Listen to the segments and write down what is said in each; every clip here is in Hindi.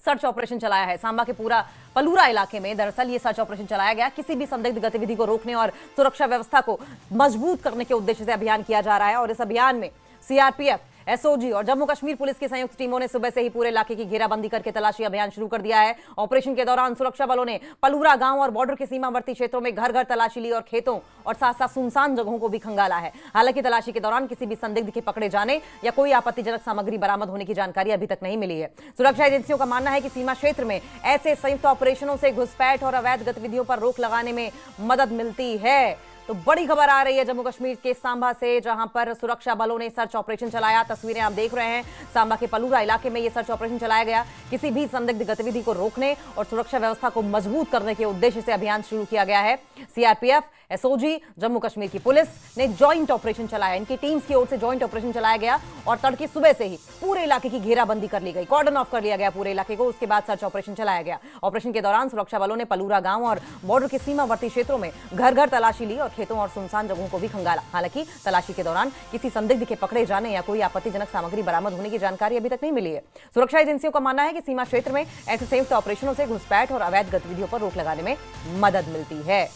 सर्च ऑपरेशन चलाया है। सांबा के पूरा पलूरा इलाके में दरअसल ये सर्च ऑपरेशन चलाया गया। किसी भी संदिग्ध गतिविधि को रोकने और सुरक्षा व्यवस्था को मजबूत करने के उद्देश्य से अभियान किया जा रहा है और इस अभियान में सीआरपीएफ, एसओजी और जम्मू कश्मीर पुलिस की संयुक्त टीमों ने सुबह से ही पूरे इलाके की घेराबंदी करके तलाशी अभियान शुरू कर दिया है। ऑपरेशन के दौरान सुरक्षा बलों ने पलूरा गांव और बॉर्डर के सीमावर्ती क्षेत्रों में घर घर तलाशी ली और खेतों और साथ साथ सुनसान जगहों को भी खंगाला है। हालांकि तलाशी के दौरान किसी भी संदिग्ध के पकड़े जाने या कोई आपत्तिजनक सामग्री बरामद होने की जानकारी अभी तक नहीं मिली है। सुरक्षा एजेंसियों का मानना है कि सीमा क्षेत्र में ऐसे संयुक्त ऑपरेशनों से घुसपैठ और अवैध गतिविधियों पर रोक लगाने में मदद मिलती है। तो बड़ी खबर आ रही है जम्मू कश्मीर के सांबा से, जहां पर सुरक्षा बलों ने सर्च ऑपरेशन चलाया। तस्वीरें आप देख रहे हैं, सांबा के पलूरा इलाके में यह सर्च ऑपरेशन चलाया गया। किसी भी संदिग्ध गतिविधि को रोकने और सुरक्षा व्यवस्था को मजबूत करने के उद्देश्य से अभियान शुरू किया गया है। सीआरपीएफ, एसओजी, जम्मू कश्मीर की पुलिस ने ज्वाइंट ऑपरेशन चलाया। इनकी टीम्स की ओर से ज्वाइंट ऑपरेशन चलाया गया और तड़के सुबह से ही पूरे इलाके की घेराबंदी कर ली गई, कॉर्डन ऑफ कर लिया गया पूरे इलाके को। उसके बाद सर्च ऑपरेशन चलाया गया। ऑपरेशन के दौरान सुरक्षा बलों ने पलूरा गांव और बॉर्डर के सीमावर्ती क्षेत्रों में घर घर तलाशी ली और खेतों और सुनसान जगहों को भी खंगाला। हालांकि तलाशी के दौरान किसी संदिग्ध के पकड़े जाने या कोई आपत्तिजनक सामग्री बरामद होने की जानकारी अभी तक नहीं मिली है। सुरक्षा एजेंसियों का मानना है कि सीमा क्षेत्र में ऐसे संयुक्त ऑपरेशनों से घुसपैठ और अवैध गतिविधियों पर रोक लगाने में मदद मिलती है।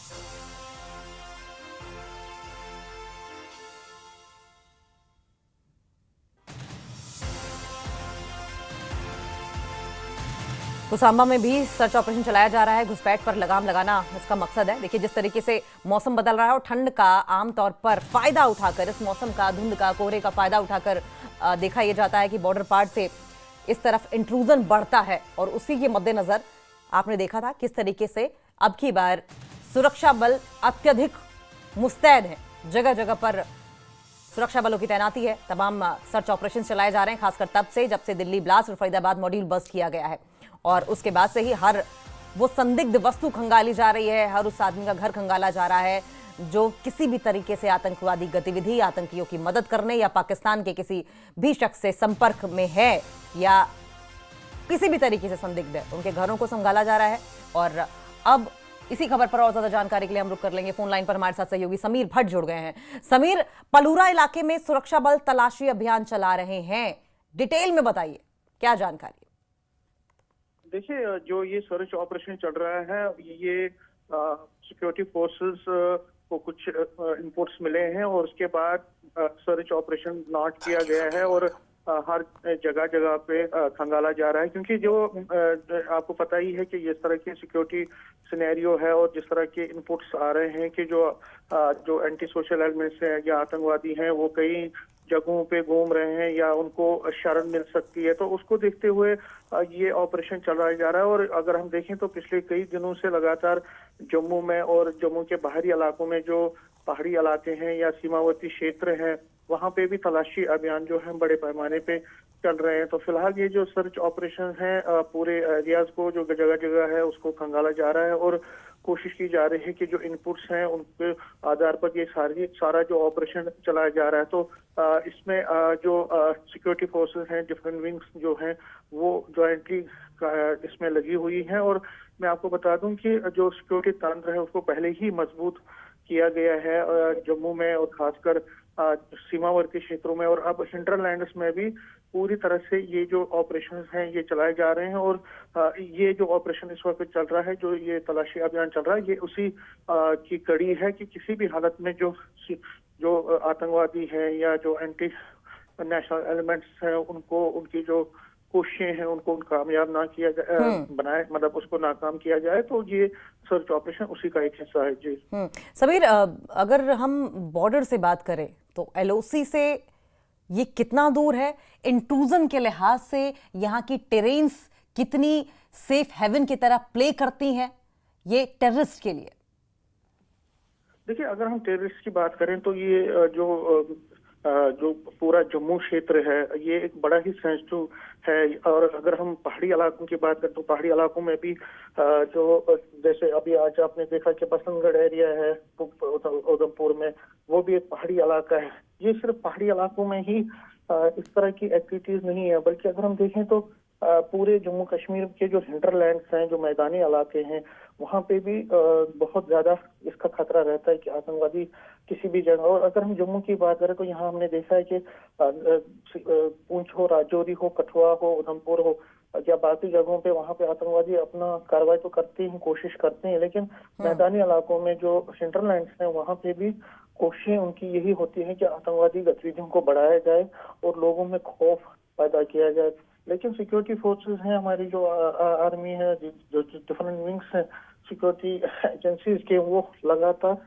तो सांबा में भी सर्च ऑपरेशन चलाया जा रहा है। घुसपैठ पर लगाम लगाना इसका मकसद है। देखिए, जिस तरीके से मौसम बदल रहा है और ठंड का आमतौर पर फायदा उठाकर, इस मौसम का, धुंध का, कोहरे का फायदा उठाकर देखा यह जाता है कि बॉर्डर पार से इस तरफ इंट्रूजन बढ़ता है और उसी के मद्देनजर आपने देखा था किस तरीके से अब की बार सुरक्षा बल अत्यधिक मुस्तैद है। जगह जगह पर सुरक्षा बलों की तैनाती है। तमाम सर्च ऑपरेशन चलाए जा रहे हैं, खासकर तब से जब से दिल्ली ब्लास्ट और फरीदाबाद मॉड्यूल बस्ट किया गया है और उसके बाद से ही हर वो संदिग्ध वस्तु खंगाली जा रही है, हर उस आदमी का घर खंगाला जा रहा है जो किसी भी तरीके से आतंकवादी गतिविधि, आतंकियों की मदद करने या पाकिस्तान के किसी भी शख्स से संपर्क में है या किसी भी तरीके से संदिग्ध है, उनके घरों को खंगाला जा रहा है। और अब इसी खबर पर और ज्यादा जानकारी के लिए हम रुक कर लेंगे। फोन लाइन पर हमारे साथ सहयोगी समीर भट्ट जुड़ गए हैं। समीर, पलूरा इलाके में सुरक्षा बल तलाशी अभियान चला रहे हैं, डिटेल में बताइए क्या जानकारी? देखिए, जो ये सर्च ऑपरेशन चल रहा है, ये सिक्योरिटी फोर्सेस को कुछ इनपुट्स मिले हैं और उसके बाद सर्च ऑपरेशन लॉन्च किया गया है और हर जगह जगह पे खंगाला जा रहा है, क्योंकि जो आपको पता ही है कि इस तरह की सिक्योरिटी सिनेरियो है और जिस तरह के इनपुट्स आ रहे हैं कि जो एंटी सोशल एलिमेंट्स हैं या आतंकवादी हैं वो कई जगहों पे घूम रहे हैं या उनको शरण मिल सकती है, तो उसको देखते हुए ये ऑपरेशन चलाया जा रहा है। और अगर हम देखें तो पिछले कई दिनों से लगातार जम्मू में और जम्मू के बाहरी इलाकों में जो पहाड़ी इलाके हैं या सीमावर्ती क्षेत्र हैं, वहां पे भी तलाशी अभियान जो है बड़े पैमाने पे चल रहे हैं। तो फिलहाल ये जो सर्च ऑपरेशन है पूरे एरियाज को जो जगह जगह है उसको खंगाला जा रहा है और कोशिश की जा रही है कि जो इनपुट्स हैं उनके आधार पर ये सारा जो ऑपरेशन चलाया जा रहा है। तो इसमें जो सिक्योरिटी फोर्सेस हैं, डिफरेंट विंग्स जो हैं वो ज्वाइंटली इसमें लगी हुई हैं। और मैं आपको बता दूं कि जो सिक्योरिटी तंत्र है उसको पहले ही मजबूत किया गया है जम्मू में और खासकर सीमावर्ती क्षेत्रों में, और अब हिंटरलैंड्स में भी पूरी तरह से ये जो ऑपरेशन हैं ये चलाए जा रहे हैं। और ये जो ऑपरेशन इस वक्त चल रहा है, जो ये तलाशी अभियान चल रहा है, ये उसी की कड़ी है कि किसी भी हालत में जो आतंकवादी हैं या जो एंटी नेशनल एलिमेंट्स हैं उनको, उनकी जो कोशिशें हैं उनको कामयाब ना किया जाए, बनाए, मतलब उसको नाकाम किया जाए। तो ये सर्च ऑपरेशन उसी का एक हिस्सा है। जी समीर, अगर हम बॉर्डर से बात करें तो एलओसी से ये कितना दूर है? इंट्रूजन के लिहाज से यहाँ की टेरेन्स कितनी सेफ हेवन की तरह प्ले करती हैं ये टेररिस्ट के लिए? देखिए, अगर हम टेररिस्ट की बात करें तो ये जो पूरा जम्मू क्षेत्र है ये एक बड़ा ही सेंसिटिव है। और अगर हम पहाड़ी इलाकों की बात करें तो पहाड़ी इलाकों में भी जो जैसे अभी आज आपने देखा कि बसंतगढ़ एरिया है उधमपुर में, वो भी एक पहाड़ी इलाका है। ये सिर्फ पहाड़ी इलाकों में ही इस तरह की एक्टिविटीज नहीं है, बल्कि अगर हम देखें तो पूरे जम्मू कश्मीर के जो हिंटरलैंड्स हैं, जो मैदानी इलाके हैं, वहाँ पे भी बहुत ज्यादा इसका खतरा रहता है कि आतंकवादी किसी भी जगह। और अगर हम जम्मू की बात करें तो यहाँ हमने देखा है कि पुंछ हो, राजौरी हो, कठुआ हो, उधमपुर हो, या बाकी जगहों पे वहां पे आतंकवादी अपना कार्रवाई तो करते हैं, कोशिश करते हैं, लेकिन मैदानी इलाकों में जो हिंटरलैंड्स हैं वहां पे भी कोशिशें उनकी यही होती है कि आतंकवादी गतिविधियों को बढ़ाया जाए और लोगों में खौफ पैदा किया जाए। लेकिन सिक्योरिटी फोर्सेस हैं हमारी, जो आर्मी है, जो डिफरेंट विंग्स हैं सिक्योरिटी एजेंसीज के, वो लगातार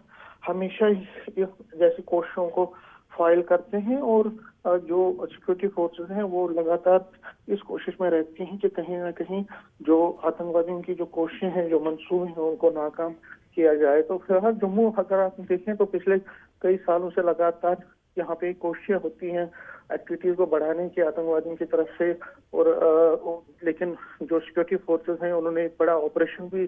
हमेशा इस जैसी कोशिशों को फाइल करते हैं और जो सिक्योरिटी फोर्सेस हैं वो लगातार इस कोशिश में रहती हैं कि कहीं ना कहीं जो आतंकवादियों की जो कोशिशें हैं, जो मंसूबे हैं, उनको नाकाम किया जाए। तो फिलहाल जम्मू अगर आप देखें तो पिछले कई सालों से लगातार यहाँ पे कोशिशें होती हैं एक्टिविटीज को बढ़ाने की आतंकवादियों की तरफ से, और लेकिन जो सिक्योरिटी फोर्सेस हैं उन्होंने एक बड़ा ऑपरेशन भी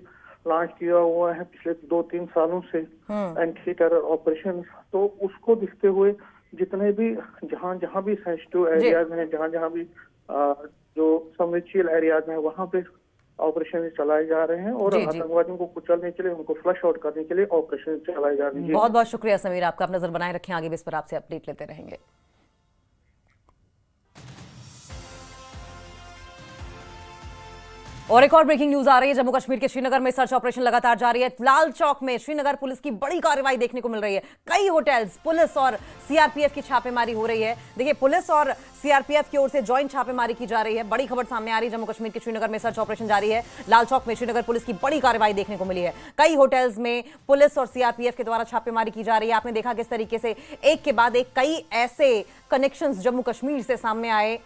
लॉन्च किया हुआ है पिछले 2-3 सालों से, एंटी टेरर ऑपरेशन। तो उसको देखते हुए जितने भी जहां भी सेंसिटिव एरियाज हैं, जहां भी जो संवेदनशील एरियाज हैं, वहां पे ऑपरेशन चलाए जा रहे हैं और आतंकवादियों को कुचलने के लिए, उनको फ्लश आउट करने के लिए ऑपरेशन चलाए जा रहे हैं। बहुत बहुत शुक्रिया समीर, आपका आप नजर बनाए रखें, आगे भी इस पर आपसे अपडेट लेते रहेंगे। और एक और ब्रेकिंग न्यूज आ रही है, जम्मू कश्मीर के श्रीनगर में सर्च ऑपरेशन लगातार जारी है। लाल चौक में श्रीनगर पुलिस की बड़ी कार्रवाई देखने को मिल रही है। कई होटल्स, पुलिस और सीआरपीएफ की छापेमारी हो रही है। देखिए, पुलिस और सीआरपीएफ की ओर से जॉइंट छापेमारी की जा रही है। बड़ी खबर सामने आ रही है, जम्मू कश्मीर के श्रीनगर में सर्च ऑपरेशन जारी है। लाल चौक में श्रीनगर पुलिस की बड़ी कार्रवाई देखने को मिली है। कई होटल्स में पुलिस और सीआरपीएफ के द्वारा छापेमारी की जा रही है। आपने देखा किस तरीके से एक के बाद एक कई ऐसे कनेक्शंस जम्मू कश्मीर से सामने आए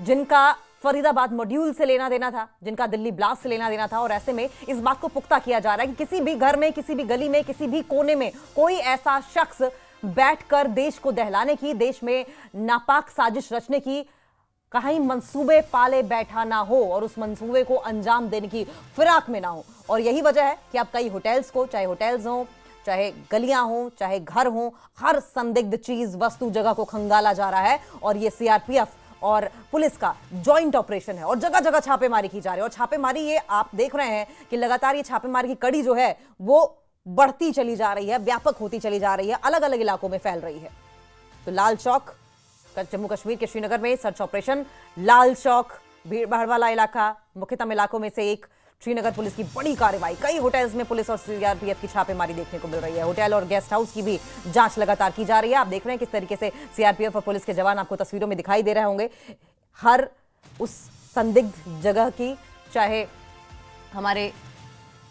जिनका फरीदाबाद मॉड्यूल से लेना देना था, जिनका दिल्ली ब्लास्ट से लेना देना था। और ऐसे में इस बात को पुख्ता किया जा रहा है कि किसी भी घर में, किसी भी गली में, किसी भी कोने में कोई ऐसा शख्स बैठकर देश को दहलाने की, देश में नापाक साजिश रचने की कहीं मंसूबे पाले बैठा ना हो और उस मंसूबे को अंजाम देने की फिराक में ना हो। और यही वजह है कि अब कई होटल्स को, चाहे होटल्स हो, चाहे गलियां हो, चाहे घर हो, हर संदिग्ध चीज, वस्तु, जगह को खंगाला जा रहा है। और ये सीआरपीएफ और पुलिस का जॉइंट ऑपरेशन है और जगह जगह छापेमारी की जा रही है। और छापेमारी, ये आप देख रहे हैं कि लगातार ये छापेमारी की कड़ी जो है वो बढ़ती चली जा रही है, व्यापक होती चली जा रही है, अलग अलग इलाकों में फैल रही है। तो लाल चौक, जम्मू कश्मीर के श्रीनगर में सर्च ऑपरेशन। लाल चौक भीड़ भाड़ वाला इलाका, मुख्यतम इलाकों में से एक। श्रीनगर पुलिस की बड़ी कार्रवाई, कई होटल्स में पुलिस और सीआरपीएफ की छापेमारी देखने को मिल रही है। होटल और गेस्ट हाउस की भी जांच लगातार की जा रही है। आप देख रहे हैं किस तरीके से सीआरपीएफ और पुलिस के जवान आपको तस्वीरों में दिखाई दे रहे होंगे। हर उस संदिग्ध जगह की, चाहे हमारे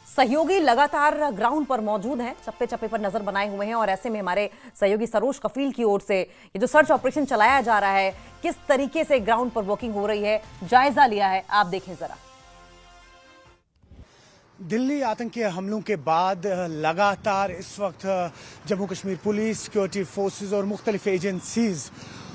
सहयोगी लगातार ग्राउंड पर मौजूद हैं, चप्पे चप्पे पर नजर बनाए हुए हैं। और ऐसे में हमारे सहयोगी सरोज कफील की ओर से ये जो सर्च ऑपरेशन चलाया जा रहा है, किस तरीके से ग्राउंड पर वर्किंग हो रही है, जायजा लिया है, आप देखें जरा। दिल्ली आतंकी हमलों के बाद लगातार इस वक्त Jammu Kashmir police, security forces और मुख्तलिफ एजेंसीज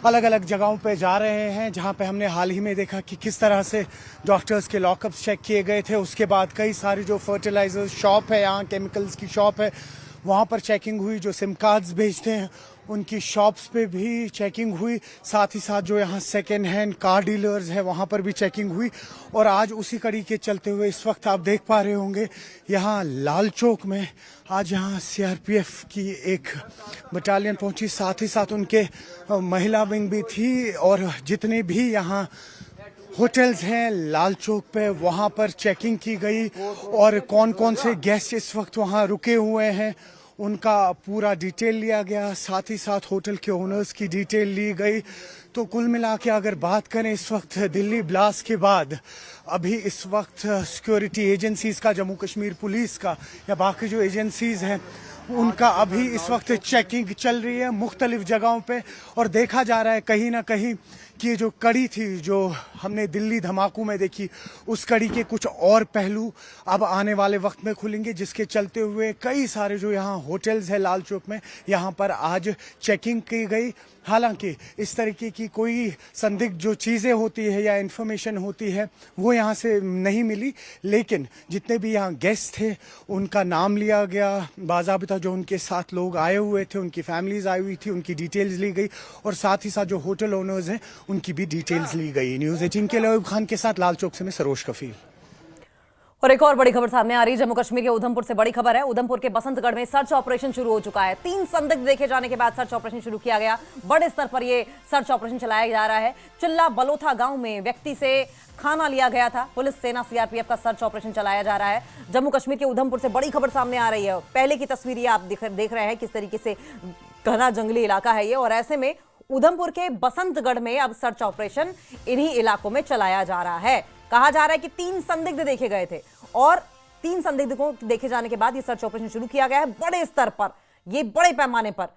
अलग अलग जगहों पे जा रहे हैं, जहां पे हमने हाल ही में देखा कि किस तरह से डॉक्टर्स के लॉकअप्स चेक किए गए थे। उसके बाद कई सारी जो फर्टिलाइजर शॉप है, यहाँ केमिकल्स की शॉप है, वहाँ पर चेकिंग हुई। जो सिम कार्ड्स भेजते हैं उनकी शॉप्स पे भी चेकिंग हुई। साथ ही साथ जो यहाँ सेकेंड हैंड कार डीलर्स हैं वहाँ पर भी चेकिंग हुई। और आज उसी कड़ी के चलते हुए इस वक्त आप देख पा रहे होंगे यहाँ लाल चौक में आज यहाँ सीआरपीएफ की एक बटालियन पहुंची, साथ ही साथ उनके महिला विंग भी थी। और जितने भी यहाँ होटल्स हैं लाल चौक पे, वहाँ पर चेकिंग की गई और कौन कौन से गेस्ट इस वक्त वहाँ रुके हुए हैं उनका पूरा डिटेल लिया गया। साथ ही साथ होटल के ओनर्स की डिटेल ली गई। तो कुल मिला के अगर बात करें इस वक्त दिल्ली ब्लास्ट के बाद अभी इस वक्त सिक्योरिटी एजेंसीज का, जम्मू कश्मीर पुलिस का या बाकी जो एजेंसीज हैं उनका अभी इस वक्त चेकिंग चल रही है मुख्तलिफ जगहों पे। और देखा जा रहा है कहीं ना कहीं कि जो कड़ी थी जो हमने दिल्ली धमाकों में देखी, उस कड़ी के कुछ और पहलू अब आने वाले वक्त में खुलेंगे, जिसके चलते हुए कई सारे जो यहाँ होटल्स है लाल चौक में, यहाँ पर आज चेकिंग की गई। हालांकि इस तरीके की कोई संदिग्ध जो चीज़ें होती है या इन्फॉर्मेशन होती है वो यहाँ से नहीं मिली, लेकिन जितने भी यहाँ गेस्ट थे उनका नाम लिया गया। बाज़ाबिता जो उनके साथ लोग आए हुए थे, उनकी फैमिलीज आई हुई थी, उनकी डिटेल्स ली गई। और साथ ही साथ जो होटल ओनर्स हैं उनकी भी डिटेल्स ली गई। न्यूज़ 18 के लिए खान के साथ लाल चौक से मैं सरोज कफील। और एक और बड़ी खबर सामने आ रही है जम्मू कश्मीर के उधमपुर से। बड़ी खबर है, उधमपुर के बसंतगढ़ में सर्च ऑपरेशन शुरू हो चुका है। 3 संदिग्ध देखे जाने के बाद सर्च ऑपरेशन शुरू किया गया। बड़े स्तर पर यह सर्च ऑपरेशन चलाया जा रहा है। चिल्ला बलोथा गांव में व्यक्ति से खाना लिया गया था। पुलिस, सेना, सीआरपीएफ का सर्च ऑपरेशन चलाया जा रहा है। जम्मू कश्मीर के उधमपुर से बड़ी खबर सामने आ रही है। पहले की तस्वीर ये आप देख रहे हैं किस तरीके से घना जंगली इलाका है ये, और ऐसे में उधमपुर के बसंतगढ़ में अब सर्च ऑपरेशन इन्हीं इलाकों में चलाया जा रहा है। कहा जा रहा है कि 3 संदिग्ध देखे गए थे और 3 संदिग्ध को देखे जाने के बाद ये सर्च ऑपरेशन शुरू किया गया है। बड़े स्तर पर, ये बड़े पैमाने पर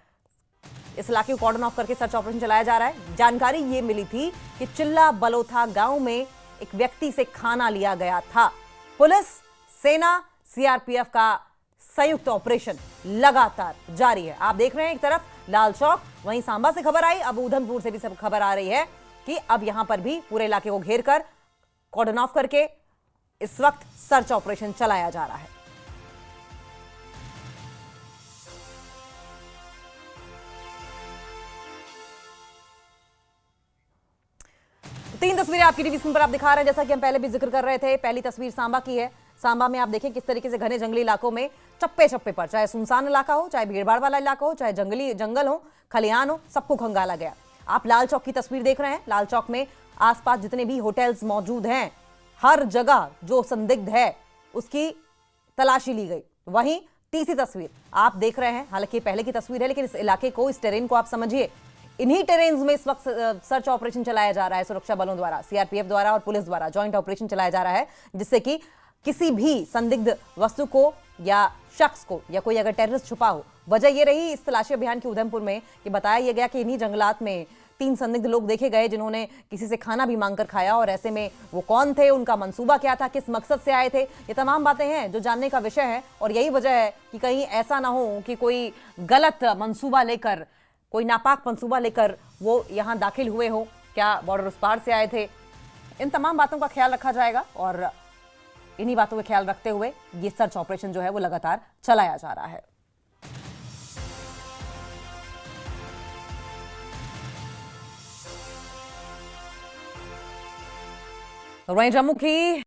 इस इलाके को कॉर्डन ऑफ करके सर्च ऑपरेशन चलाया जा रहा है। जानकारी ये मिली थी कि चिल्ला बलोथा गांव में एक व्यक्ति से खाना लिया गया था। पुलिस, सेना, सीआरपीएफ का संयुक्त ऑपरेशन लगातार जारी है। आप देख रहे हैं एक तरफ लाल चौक, वहीं सांबा से खबर आई, अब उधमपुर से भी सब खबर आ रही है कि अब यहां पर भी पूरे इलाके को घेर कर कॉर्डन ऑफ करके इस वक्त सर्च ऑपरेशन चलाया जा रहा है। तीन तस्वीरें आपकी टीवी स्क्रीन पर आप दिखा रहे हैं, जैसा कि हम पहले भी जिक्र कर रहे थे। पहली तस्वीर सांबा की है। सांबा में आप देखें किस तरीके से घने जंगली इलाकों में चप्पे चप्पे पर, चाहे सुनसान इलाका हो, चाहे भीड़भाड़ वाला इलाका हो, चाहे जंगल हो, खलिहान हो, सबको खंगाला गया। आप लाल चौक की तस्वीर देख रहे हैं। लाल चौक में आसपास जितने भी होटल्स मौजूद हैं, हर जगह जो संदिग्ध है उसकी तलाशी ली गई। वहीं तीसरी तस्वीर आप देख रहे हैं, हालांकि पहले की तस्वीर है, लेकिन इस इलाके को, इस टेरेन को आप समझिए। इन्हीं टेरेन्स में इस वक्त सर्च ऑपरेशन चलाया जा रहा है सुरक्षा बलों द्वारा, सीआरपीएफ द्वारा और पुलिस द्वारा जॉइंट ऑपरेशन चलाया जा रहा है, जिससे कि किसी भी संदिग्ध वस्तु को या शख्स को या कोई अगर टेररिस्ट छुपा हो। वजह यह रही इस तलाशी अभियान के उधमपुर में कि बताया यह गया कि इन्हीं जंगलात में 3 संदिग्ध लोग देखे गए जिन्होंने किसी से खाना भी मांगकर खाया, और ऐसे में वो कौन थे, उनका मंसूबा क्या था, किस मकसद से आए थे, ये तमाम बातें हैं जो जानने का विषय है। और यही वजह है कि कहीं ऐसा ना हो कि कोई गलत मंसूबा लेकर, कोई नापाक मंसूबा लेकर वो यहाँ दाखिल हुए हो, क्या बॉर्डर उस पार से आए थे। इन तमाम बातों का ख्याल रखा जाएगा और इन्हीं बातों का ख्याल रखते हुए ये सर्च ऑपरेशन जो है वो लगातार चलाया जा रहा है। वहीं जम्मू की